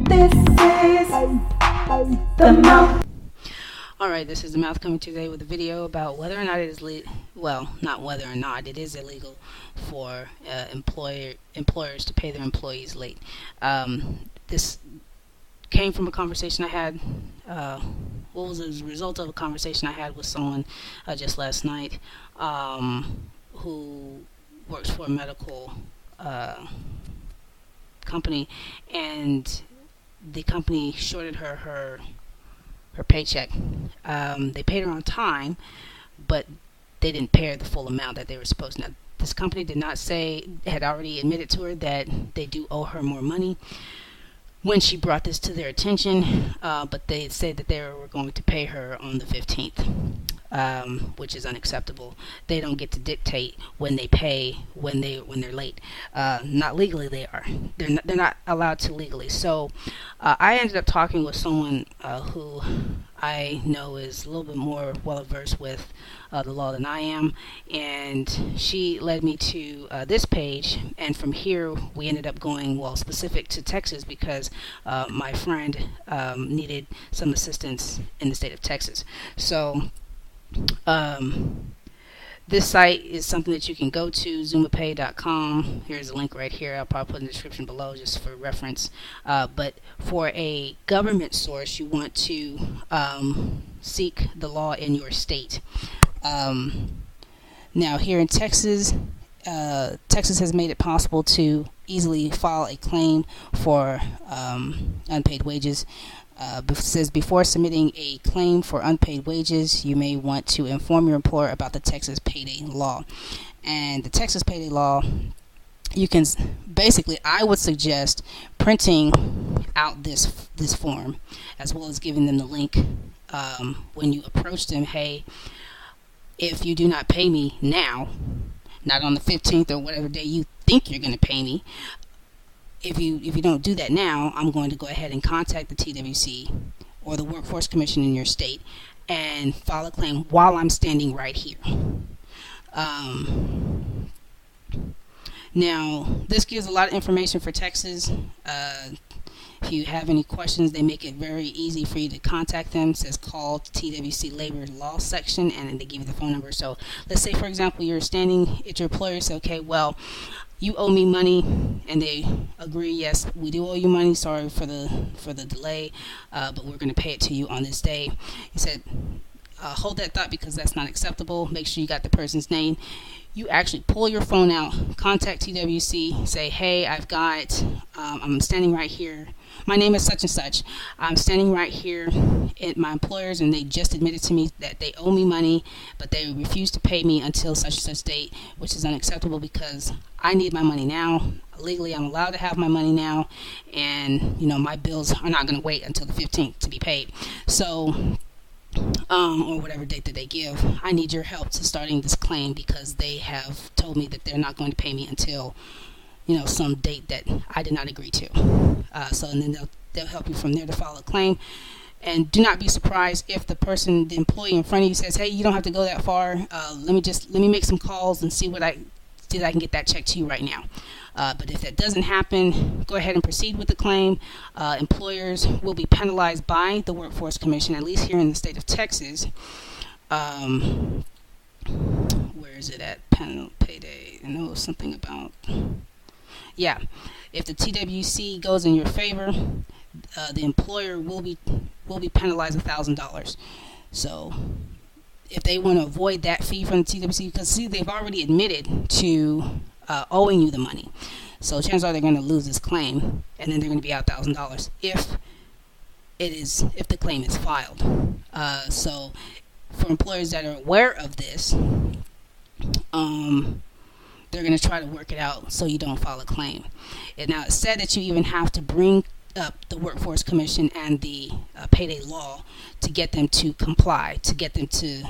This is the mouth. Alright, this is the mouth coming today with a video about whether or not it is not whether or not it is illegal for employers to pay their employees late. This came from a conversation I had. What was the result of a conversation I had with someone just last night who works for a medical company, and the company shorted her paycheck. They paid her on time, but they didn't pay her the full amount that they were supposed to. Now, this company did not say, had already admitted to her that they do owe her more money when she brought this to their attention, but they said that they were going to pay her on the 15th, which is unacceptable. They don't get to dictate when they pay when they're late. Not legally, they are. They're not allowed to legally. So I ended up talking with someone who I know is a little bit more well versed with the law than I am, and she led me to this page, and from here we ended up going specific to Texas because my friend needed some assistance in the state of Texas. So this site is something that you can go to, zumapay.com. Here's a link right here. I'll probably put in the description below just for reference. But for a government source, you want to seek the law in your state. Now, here in Texas, Texas has made it possible to easily file a claim for unpaid wages. It says before submitting a claim for unpaid wages, you may want to inform your employer about the Texas payday law. And the Texas payday law, you can basically, I would suggest printing out this form, as well as giving them the link when you approach them. Hey, if you do not pay me now, not on the 15th or whatever day you think you're going to pay me, if you don't do that now, I'm going to go ahead and contact the TWC or the Workforce Commission in your state and file a claim while I'm standing right here. Now, this gives a lot of information for Texas. If you have any questions, they make it very easy for you to contact them. It says call TWC Labor Law section, and then they give you the phone number. So let's say, for example, you're standing at your employer, say, okay, well, you owe me money, and they agree, yes, we do owe you money, sorry for the delay, but we're going to pay it to you on this day. He said, hold that thought, because that's not acceptable. Make sure you got the person's name. You actually pull your phone out, contact TWC, say, hey, I'm standing right here. My name is such and such. I'm standing right here at my employers, and they just admitted to me that they owe me money, but they refuse to pay me until such and such date, which is unacceptable because I need my money now. Legally, I'm allowed to have my money now, and my bills are not going to wait until the 15th to be paid. So or whatever date that they give, I need your help to starting this claim, because they have told me that they're not going to pay me until some date that I did not agree to. And then they'll help you from there to file a claim. And do not be surprised if the employee in front of you says, hey, you don't have to go that far. Let me make some calls and see what I can get that check to you right now. But if that doesn't happen, go ahead and proceed with the claim. Employers will be penalized by the Workforce Commission, at least here in the state of Texas. Where is it at? Payday. I know it was something about. Yeah, if the TWC goes in your favor, the employer will be penalized $1,000. So if they want to avoid that fee from the TWC, because they've already admitted to owing you the money, so chances are they're going to lose this claim, and then they're going to be out $1,000 if the claim is filed. So for employers that are aware of this, they're going to try to work it out so you don't file a claim. And now it's said that you even have to bring up the Workforce Commission and the payday law to get them to comply, to get them to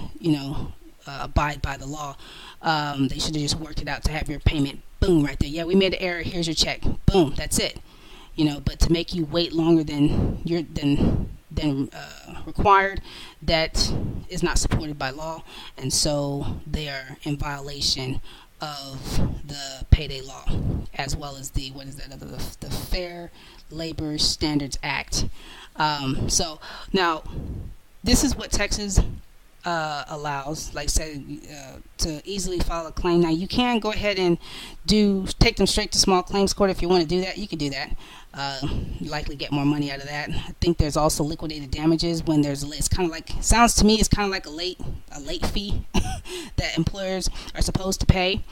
abide by the law. They should have just worked it out to have your payment, boom, right there. Yeah, we made an error, here's your check, boom, that's it. But to make you wait longer than required, that is not supported by law, and so they are in violation of the payday law, as well as the the Fair Labor Standards Act. So now, this is what Texas allows, like I said, to easily file a claim. Now you can go ahead and take them straight to small claims court if you want to do that. You could do that. Likely get more money out of that. I think there's also liquidated damages when there's it's kind of like, sounds to me it's kind of like a late fee that employers are supposed to pay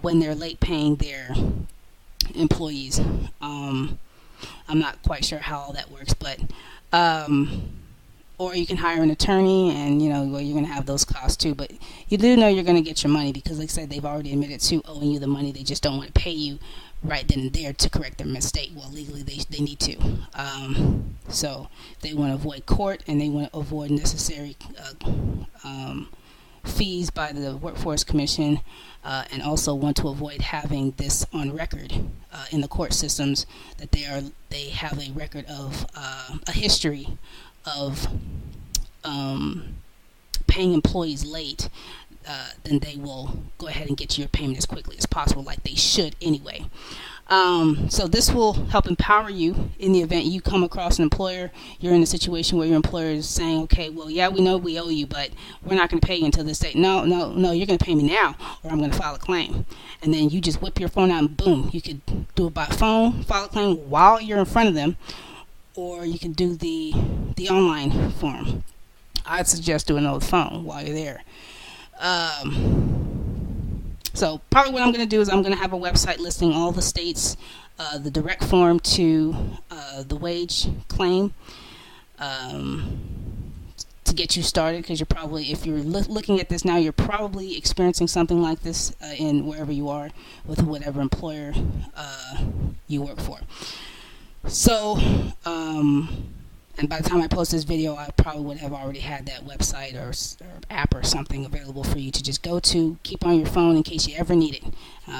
when they're late paying their employees. I'm not quite sure how all that works, but or you can hire an attorney, and you're going to have those costs too. But you do know you're going to get your money, because like I said, they've already admitted to owing you the money. They just don't want to pay you right then and there to correct their mistake. Well, legally they need to. So they want to avoid court, and they want to avoid necessary fees by the Workforce Commission, and also want to avoid having this on record in the court systems, that they have a record of a history of paying employees late. Then they will go ahead and get you your payment as quickly as possible, like they should anyway. So this will help empower you in the event you come across an employer, you're in a situation where your employer is saying, okay, well, yeah, we know we owe you, but we're not going to pay you until this date. No, you're going to pay me now, or I'm going to file a claim. And then you just whip your phone out and boom, you could do it by phone, file a claim while you're in front of them, or you can do the online form. I'd suggest doing it on the phone while you're there. So probably what I'm going to do is I'm going to have a website listing all the states, the direct form to the wage claim, to get you started, because you're probably, if you're looking at this now, you're probably experiencing something like this in wherever you are with whatever employer you work for. So, and by the time I post this video, I probably would have already had that website or app or something available for you to just go to, keep on your phone in case you ever need it.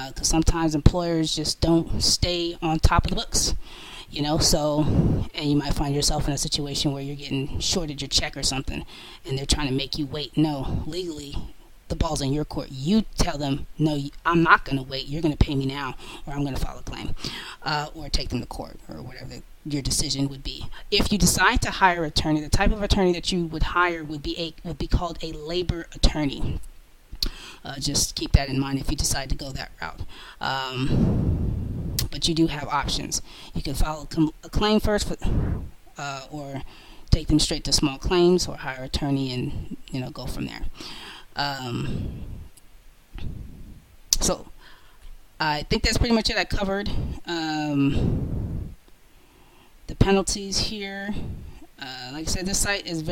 Because sometimes employers just don't stay on top of the books, so, and you might find yourself in a situation where you're getting shorted your check or something, and they're trying to make you wait. No, legally, the ball's in your court. You tell them, no, I'm not going to wait. You're going to pay me now, or I'm going to file a claim, or take them to court, or whatever your decision would be. If you decide to hire an attorney, the type of attorney that you would hire would be called a labor attorney. Just keep that in mind if you decide to go that route. But you do have options. You can file a claim first, or take them straight to small claims, or hire an attorney and go from there. So I think that's pretty much it. I covered the penalties here. Like I said, this site is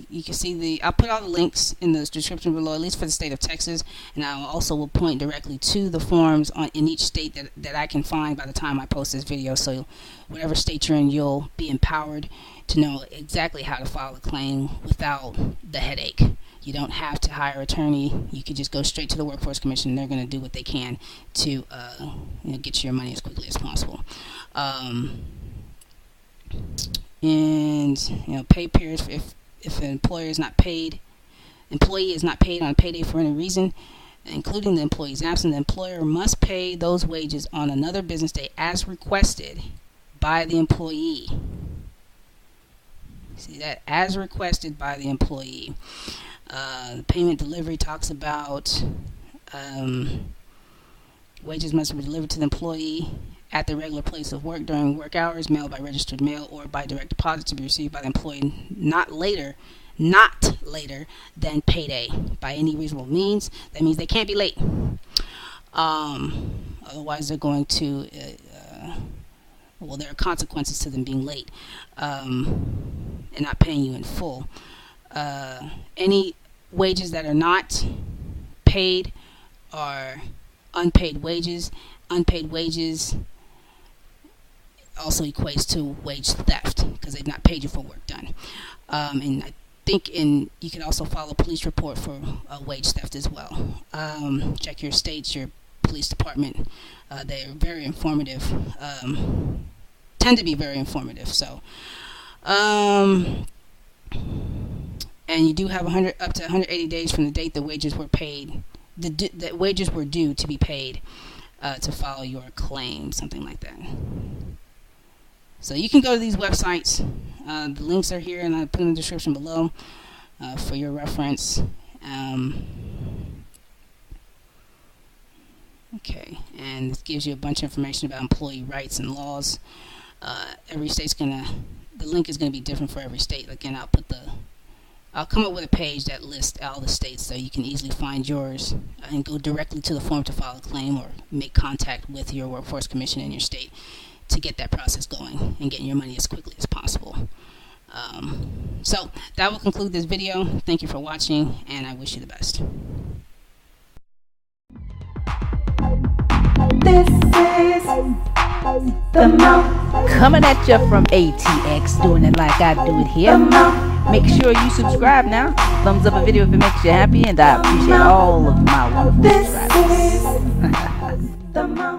you can see I'll put all the links in the description below, at least for the state of Texas, and I also will point directly to the forms in each state that I can find by the time I post this video. So whatever state you're in, you'll be empowered to know exactly how to file a claim without the headache. You don't have to hire an attorney. You can just go straight to the Workforce Commission. They're going to do what they can to get you your money as quickly as possible. And pay periods, if an employee is not paid on a payday for any reason, including the employee's absence, the employer must pay those wages on another business day as requested by the employee. See that? As requested by the employee. The payment delivery talks about wages must be delivered to the employee at the regular place of work during work hours, mailed by registered mail or by direct deposit, to be received by the employee not later than payday by any reasonable means. That means they can't be late. Otherwise, they're going to there are consequences to them being late and not paying you in full. Any wages that are not paid are unpaid wages. Unpaid wages also equates to wage theft, because they've not paid you for work done. And I think you can also file a police report for wage theft as well. Check your states, your police department. They're very informative. Tend to be very informative. So, and you do have up to 180 days from the date the wages were paid that wages were due to be paid to file your claim, something like that. So you can go to these websites. The links are here, and I put in the description below for your reference. Okay, and this gives you a bunch of information about employee rights and laws. Every state's the link is gonna be different for every state. Again, I'll come up with a page that lists all the states so you can easily find yours and go directly to the form to file a claim or make contact with your workforce commission in your state to get that process going and getting your money as quickly as possible. So that will conclude this video. Thank you for watching, and I wish you the best. This is the mouth. Coming at you from ATX, doing it like I do it here. Make sure you subscribe now. Thumbs up a video if it makes you happy, and I appreciate all of my wonderful This subscribers. is the mouth.